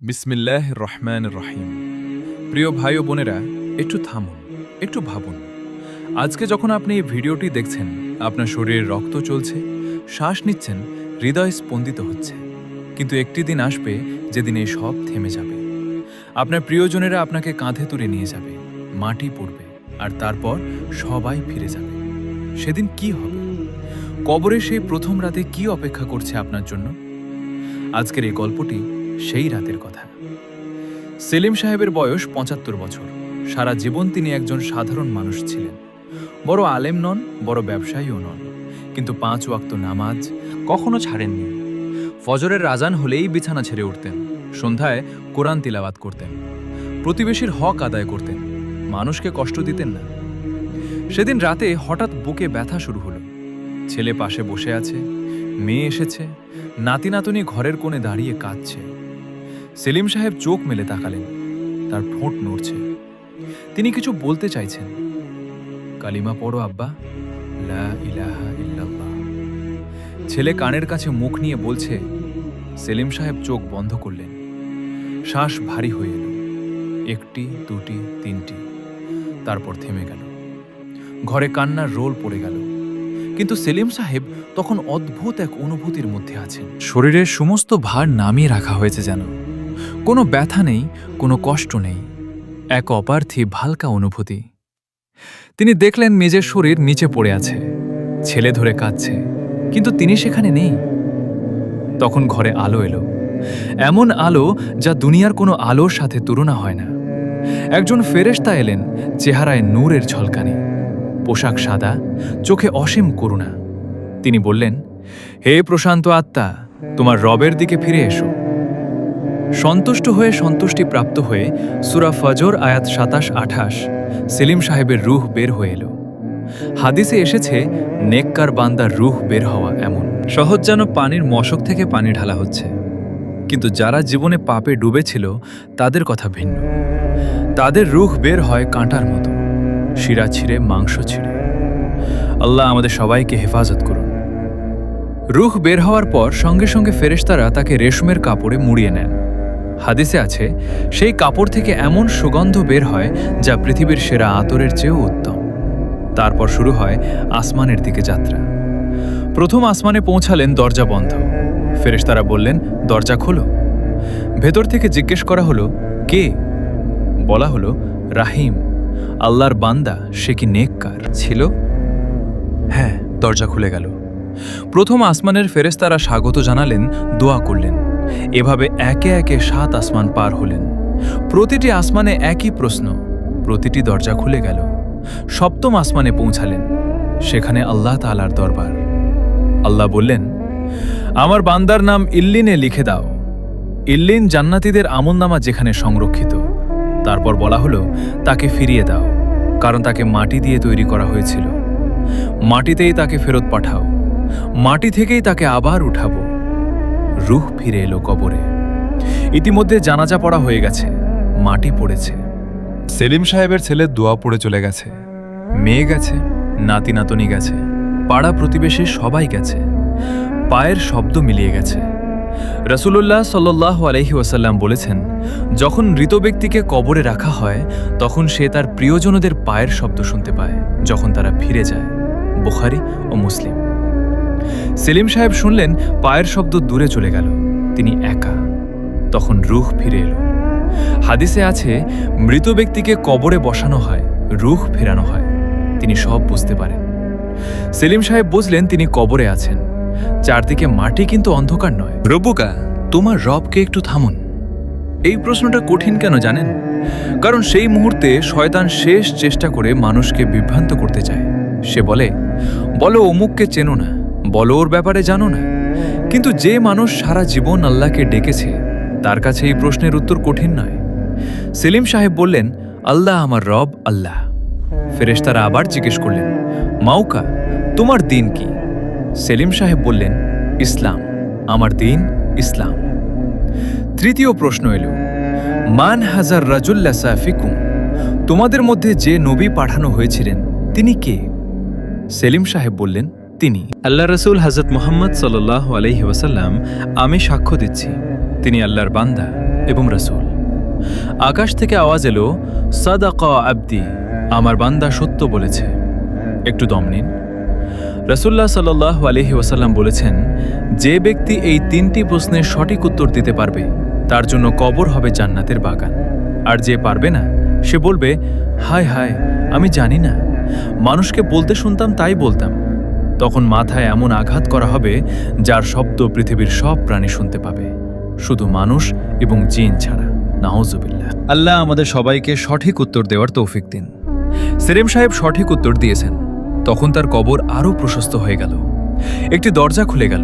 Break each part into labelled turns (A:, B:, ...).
A: বিসমিল্লাহির রহমানির রহিম। প্রিয় ভাই ও বোনেরা, একটু থামুন, একটু ভাবুন। আজকে যখন আপনি এই ভিডিওটি দেখছেন, আপনার শরীরে রক্ত চলছে, শ্বাস নিচ্ছেন, হৃদয় স্পন্দিত হচ্ছে। কিন্তু একটি দিন আসবে যেদিন এই সব থেমে যাবে। আপনার প্রিয়জনেরা আপনাকে কাঁধে তুলে নিয়ে যাবে, মাটি পড়বে, আর তারপর সবাই ফিরে যাবে। সেদিন কি হবে? কবরে সেই প্রথম রাতে কি অপেক্ষা করছে আপনার জন্য? আজকের এই গল্পটি সেই রাতের কথা। সেলিম সাহেবের বয়স ৭৫ বছর। সারা জীবন তিনি একজন সাধারণ মানুষ ছিলেন। বড় আলেম নন, বড় ব্যবসায়ীও নন, কিন্তু ৫ ওয়াক্ত নামাজ কখনো ছাড়েননি। ফজরের আজান হলেই বিছানা ছেড়ে উঠতেন, সন্ধ্যায় কোরআন তিলাওয়াত করতেন, প্রতিবেশীর হক আদায় করতেন, মানুষকে কষ্ট দিতেন না। সেদিন রাতে হঠাৎ বুকে ব্যথা শুরু হলো। ছেলে পাশে বসে আছে, মেয়ে এসেছে, নাতি নাতনি ঘরের কোণে দাঁড়িয়ে কাঁদছে। সেলিম সাহেব চোখ মেলে তাকালেন, তার ঠোঁট নড়ছে। তিনি কিছু বলতে চাইছেন। কালিমা পড়ো আব্বা, লা ইলাহা ইল্লাল্লাহ। ছেলে কানের কাছে মুখ নিয়ে বলছে। সেলিম সাহেব চোখ বন্ধ করলেন। শ্বাস ভারী হয়ে এলো, একটি, দুটি, তিনটি, তারপর থেমে গেল। ঘরে কান্নার রোল পড়ে গেল। কিন্তু সেলিম সাহেব তখন অদ্ভুত এক অনুভূতির মধ্যে আছেন। শরীরের সমস্ত ভার নামিয়ে রাখা হয়েছে যেন। কোনো ব্যথা নেই, কোনো কষ্ট নেই, এক অপার্থিব হালকা অনুভূতি। তিনি দেখলেন মেজের শরীর নিচে পড়ে আছে, ছেলে ধরে কাঁদছে, কিন্তু তিনি সেখানে নেই। তখন ঘরে আলো এলো, এমন আলো যা দুনিয়ার কোনো আলোর সাথে তুলনা হয় না। একজন ফেরেশতা এলেন, চেহারায় নূরের ঝলকানি, পোশাক সাদা, চোখে অসীম করুণা। তিনি বললেন, হে প্রশান্ত আত্মা, তোমার রবের দিকে ফিরে এসো। সন্তুষ্ট হয়ে সন্তুষ্টি প্রাপ্ত হয়ে সূরা ফজর আয়াত ২৭-২৮ সেলিম সাহেবের রূহ বের হয়ে এলো। হাদিসে এসেছে, নেককার বান্দার রূহ বের হওয়া এমন সহজ যেন পানির মশক থেকে পানি ঢালা হচ্ছে। কিন্তু যারা জীবনে পাপে ডুবেছিল তাদের কথা ভিন্ন। তাদের রূহ বের হয় কাঁটার মতো, শিরা ছিঁড়ে, মাংস ছিঁড়ে। আল্লাহ আমাদের সবাইকে হেফাজত করুন। রূহ বের হওয়ার পর সঙ্গে সঙ্গে ফেরেশতারা তাকে রেশমের কাপড়ে মুড়িয়ে নেন। হাদিসে আছে, সেই কাপড় থেকে এমন সুগন্ধ বের হয় যা পৃথিবীর সেরা আতরের চেয়েও উত্তম। তারপর শুরু হয় আসমানের দিকে যাত্রা। প্রথম আসমানে পৌঁছালেন, দরজা বন্ধ। ফেরেশতারা বললেন, দরজা খোলো। ভেতর থেকে জিজ্ঞেস করা হলো, কে? বলা হলো, রাহিম, আল্লাহর বান্দা। সে কি নেককার ছিল? হ্যাঁ। দরজা খুলে গেল। প্রথম আসমানের ফেরেশতারা স্বাগত জানালেন, দোয়া করলেন। এভাবে একে একে ৭ আসমান পার হলেন। প্রতিটি আসমানে একই প্রশ্ন, প্রতিটি দরজা খুলে গেল। সপ্তম আসমানে পৌঁছালেন। সেখানে আল্লাহ তাআলার দরবার। আল্লাহ বললেন, আমার বান্দার নাম ইল্লিনে লিখে দাও। ইল্লিন জান্নাতীদের আমলনামা যেখানে সংরক্ষিত। তারপর বলা হলো, তাকে ফিরিয়ে দাও, কারণ তাকে মাটি দিয়ে তৈরি করা হয়েছিল। মাটিতেই তাকে ফেরত পাঠাও, মাটি থেকেই তাকে আবার উঠাবো। রূহ ফিরে এলো কবরে। ইতিমধ্যে জানাজা পড়া হয়ে গেছে, মাটি পড়েছে। সেলিম সাহেবের ছেলে দোয়া পড়ে চলে গেছে। মেয়ে গেছে, নাতি নাতনি গেছে, পাড়া প্রতিবেশী সবাই গেছে। পায়ের শব্দ মিলিয়ে গেছে। রাসূলুল্লাহ সাল্লাল্লাহু আলাইহি ওয়াসাল্লাম বলেছেন, যখন মৃত ব্যক্তিকে কবরে রাখা হয় তখন সে তার প্রিয়জনদের পায়ের শব্দ শুনতে পায় যখন তারা ফিরে যায়। বুখারী ও মুসলিম। সেলিম সাহেব শুনলেন পায়ের শব্দ দূরে চলে গেল, তিনি একা। তখন রূহ ফিরে এলো। হাদিসে আছে, মৃত ব্যক্তিকে কবরে বসানো হয়, রূহ ফেরানো হয়। তিনি সব বুঝতে পারেন। সেলিম সাহেব বুঝলেন তিনি কবরে আছেন। চারদিকে মাটি, কিন্তু অন্ধকার নয়। রব্বুকা, তোমার রবকে একটু থামুন। এই প্রশ্নটা কঠিন কেন জানেন? কারণ সেই মুহূর্তে শয়তান শেষ চেষ্টা করে মানুষকে বিভ্রান্ত করতে চায়। সে বলে, বলো অমুককে চেনো না, বলো ওর ব্যাপারে জানো না। কিন্তু যে মানুষ সারা জীবন আল্লাহকে ডেকেছে, তার কাছে এই প্রশ্নের উত্তর কঠিন নয়। সেলিম সাহেব বললেন, আল্লাহ আমার রব আল্লাহ। ফেরেশতারা আবার জিজ্ঞেস করলেন, মাউকা, তোমার দিন কি? সেলিম সাহেব বললেন, ইসলাম, আমার দিন ইসলাম। তৃতীয় প্রশ্ন এলো, মান হাজার রাজুল্লা সাফিকুম, তোমাদের মধ্যে যে নবী পাঠানো হয়েছিলেন তিনি কে? সেলিম সাহেব বললেন, তিনি আল্লাহ রসুল হযরত মুহাম্মদ সাল্লাল্লাহু আলাইহি ওয়াসাল্লাম। আমি সাক্ষ্য দিচ্ছি তিনি আল্লাহর বান্দা, এবং রাসূল। আকাশ থেকে আওয়াজ এলো, সাদাকা আবদি, আমার বান্দা সত্য বলেছে। একটু দম নিন। রাসূলুল্লাহ সাল্লাল্লাহু আলাইহি ওয়াসাল্লাম বলেছেন, যে ব্যক্তি এই 3টি প্রশ্নের সঠিক উত্তর দিতে পারবে তার জন্য কবর হবে জান্নাতের বাগান। আর যে পারবে না সে বলবে, হায় হায়, আমি জানি না, মানুষকে বলতে শুনতাম তাই বলতাম। তখন মাথায় এমন আঘাত করা হবে যার শব্দ পৃথিবীর সব প্রাণী শুনতে পাবে, শুধু মানুষ এবং জিন ছাড়া। নাউজুবিল্লাহ। আল্লাহ আমাদের সবাইকে সঠিক উত্তর দেওয়ার তৌফিক দিন। সেলিম সাহেব সঠিক উত্তর দিয়েছেন। তখন তার কবর আরও প্রশস্ত হয়ে গেল। একটি দরজা খুলে গেল,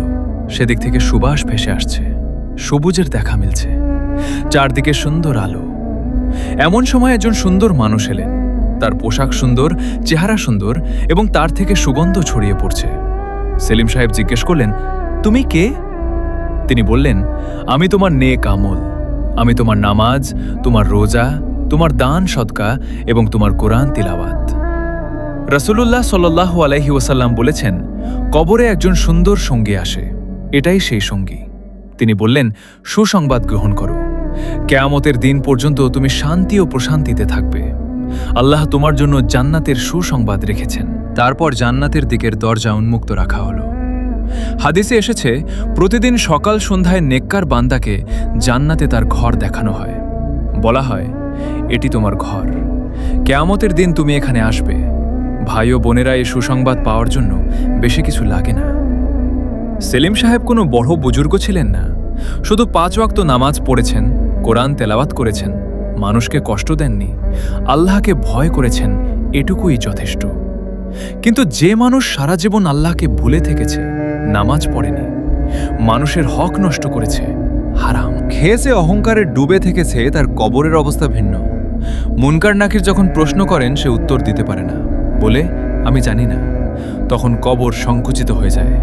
A: সেদিক থেকে সুবাস ভেসে আসছে, সবুজের দেখা মিলছে, চারদিকে সুন্দর আলো। এমন সময় একজন সুন্দর মানুষ এলেন। তার পোশাক সুন্দর, চেহারা সুন্দর এবং তার থেকে সুগন্ধ ছড়িয়ে পড়ছে। সেলিম সাহেব জিজ্ঞেস করলেন, তুমি কে? তিনি বললেন, আমি তোমার নেক আমল, আমি তোমার নামাজ, তোমার রোজা, তোমার দান সদকা এবং তোমার কোরআন তিলাওয়াত। রাসূলুল্লাহ সাল্লাল্লাহু আলাইহি ওয়াসাল্লাম বলেছেন, কবরে একজন সুন্দর সঙ্গী আসে, এটাই সেই সঙ্গী। তিনি বললেন, সুসংবাদ গ্রহণ করো, কিয়ামতের দিন পর্যন্ত তুমি শান্তি ও প্রশান্তিতে থাকবে। আল্লাহ তোমার জন্য জান্নাতের সুসংবাদ রেখেছেন। তারপর জান্নাতের দিকের দরজা উন্মুক্ত রাখা হলো। হাদিসে এসেছে, প্রতিদিন সকাল সন্ধ্যায় নেককার বান্দাকে জান্নাতে তার ঘর দেখানো হয়। বলা হয়, এটি তোমার ঘর, কিয়ামতের দিন তুমি এখানে আসবে। ভাই ও বোনেরা, এই সুসংবাদ পাওয়ার জন্য বেশি কিছু লাগে না। সেলিম সাহেব কোনো বড় বুজুর্গ ছিলেন না, শুধু 5 ওয়াক্ত নামাজ পড়েছেন, কোরআন তেলাওয়াত করেছেন, মানুষকে কষ্ট দেননি, আল্লাহকে ভয় করেছেন, এটুকুই যথেষ্ট। কিন্তু যে মানুষ সারা জীবন আল্লাহকে ভুলে থেকেছে, নামাজ পড়েনি, মানুষের হক নষ্ট করেছে, হারাম খেয়েছে, অহংকারে ডুবে থেকেছে, তার কবরের অবস্থা ভিন্ন। মুনকার নাকির যখন প্রশ্ন করেন, সে উত্তর দিতে পারে না, বলে আমি জানি না। তখন কবর সংকুচিত হয়ে যায়,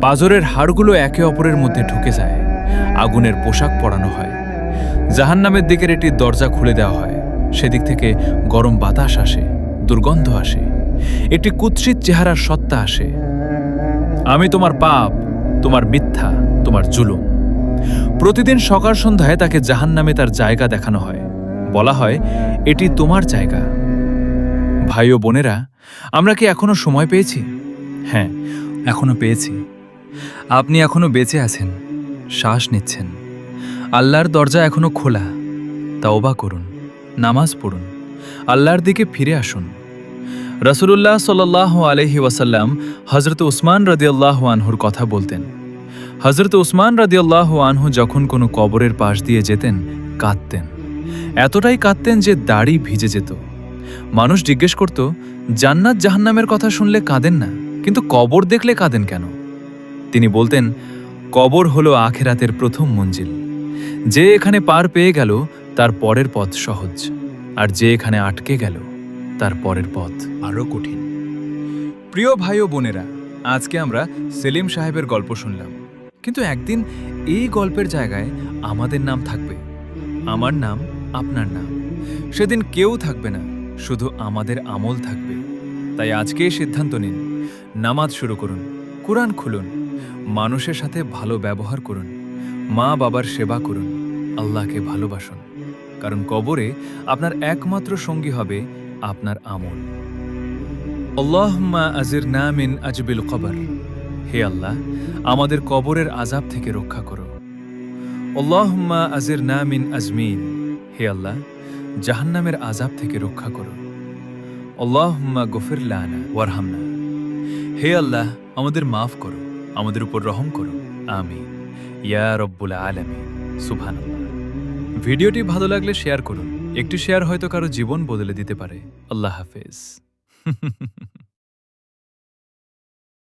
A: পাজরের হাড়গুলো একে অপরের মধ্যে ঢুকে যায়, আগুনের পোশাক পরানো হয়, জাহান্নামের দিকের একটি দরজা খুলে দেওয়া হয়। সেদিক থেকে গরম বাতাস আসে, দুর্গন্ধ আসে, একটি কুৎসিত চেহারার সত্তা আসে। আমি তোমার পাপ, তোমার মিথ্যা, তোমার জুলুম। প্রতিদিন সকাল সন্ধ্যায় তাকে জাহান্নামে তার জায়গা দেখানো হয়। বলা হয়, এটি তোমার জায়গা। ভাই ও বোনেরা, আমরা কি এখনো সময় পেয়েছি? হ্যাঁ, এখনো পেয়েছি। আপনি এখনো বেঁচে আছেন, শ্বাস নিচ্ছেন। আল্লাহর দরজা এখনো খোলা। তাওবা করুন, নামাজ পড়ুন, আল্লাহর দিকে ফিরে আসুন। রাসূলুল্লাহ সাল্লাল্লাহু আলাইহি ওয়াসাল্লাম হযরত উসমান রাদিয়াল্লাহু আনহুর কথা বলতেন। হযরত উসমান রাদিয়াল্লাহু আনহু যখন কোনো কবরের পাশ দিয়ে যেতেন, কাঁদতেন। এতটাই কাঁদতেন যে দাড়ি ভিজে যেত। মানুষ জিজ্ঞেস করত, জান্নাত জাহান্নামের কথা শুনলে কাঁদেন না, কিন্তু কবর দেখলে কাঁদেন কেন? তিনি বলতেন, কবর হলো আখিরাতের প্রথম মঞ্জিল। যে এখানে পার পেয়ে গেল, তার পরের পথ সহজ, আর যে এখানে আটকে গেল, তার পরের পথ আরও কঠিন। প্রিয় ভাই ও বোনেরা, আজকে আমরা সেলিম সাহেবের গল্প শুনলাম, কিন্তু একদিন এই গল্পের জায়গায় আমাদের নাম থাকবে, আমার নাম, আপনার নাম। সেদিন কেউ থাকবে না, শুধু আমাদের আমল থাকবে। তাই আজকেই সিদ্ধান্ত নিন, নামাজ শুরু করুন, কুরআন খুলুন, মানুষের সাথে ভালো ব্যবহার করুন, মা বাবার সেবা করুন, আল্লাহকে ভালোবাসুন, কারণ কবরে আপনার একমাত্র সঙ্গী হবে আপনার আমল। আল্লাহুম্মা আজিরনা মিন আজবিল কবর। হে আল্লাহ, আমাদের কবরের আযাব থেকে রক্ষা করো। আল্লাহুম্মা আজিরনা মিন আজমিন। হে আল্লাহ, জাহান্নামের আযাব থেকে রক্ষা করো। আল্লাহুম্মা গফির লানা ওয়ারহামনা। হে আল্লাহ, আমাদের মাফ করো, আমাদের উপর রহম করো। আমিন ইয়া রব্বুল আলামিন। সুবহানাল্লাহ। ভিডিওটি ভালো লাগলে শেয়ার করুন। একটি শেয়ার হয়তো কারো জীবন বদলে দিতে পারে। আল্লাহ হাফেজ।